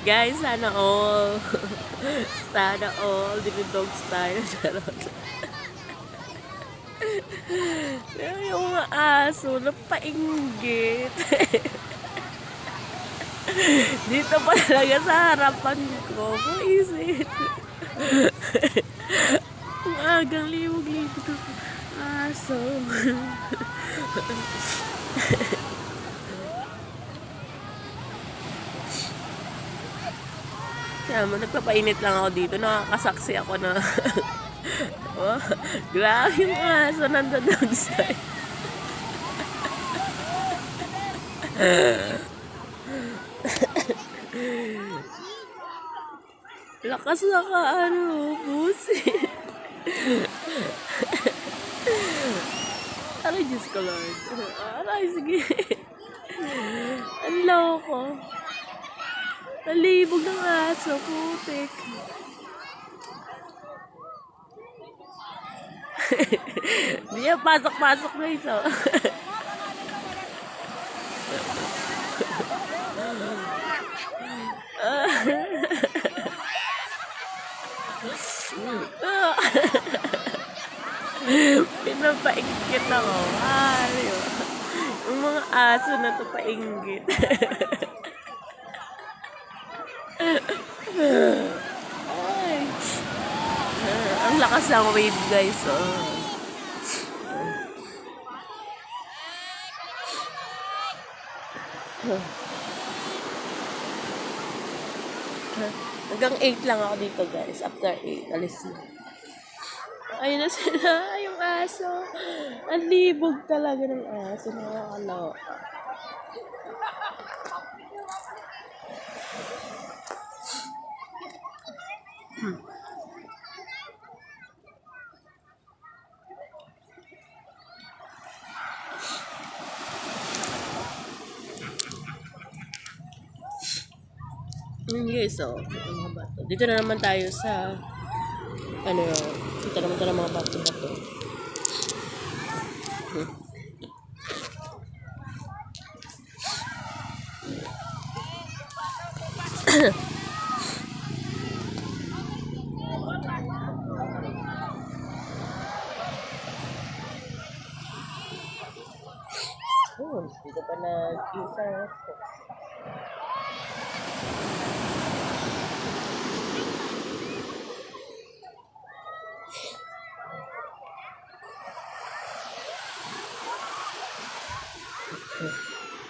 Guys, sana all. Sana all. Dinidog style. Charot. Yung mga aso, napainggit. Dito pa talaga sa harapan ko. Buisit. Ang agang liwag-liwag ng aso. Kaya mo, nagpapainit lang ako dito. Nakakasaksi ako na oh, grabe yung aso nandun downstairs. Lakas na ka, ano, busit. Aray, Diyos ko, Lord. Aray, sige. Ang loko. Nalibog ng aso, putik. Hindi niya pasok-pasok na ito. Pinapainggit ako. Aliw. Yung mga aso na to painggit. Ay. Ang lakas ng wave, guys. Oh. Hanggang 8 lang ako dito, guys. After 8, alis na. Ayun na sila, yung aso. Ang libog talaga ng aso. Nakakaloka. Guys, so, mga bato. Dito na naman tayo sa, ano, dito naman tayo ng mga bato-bato. Oh, dito pa nag-isa.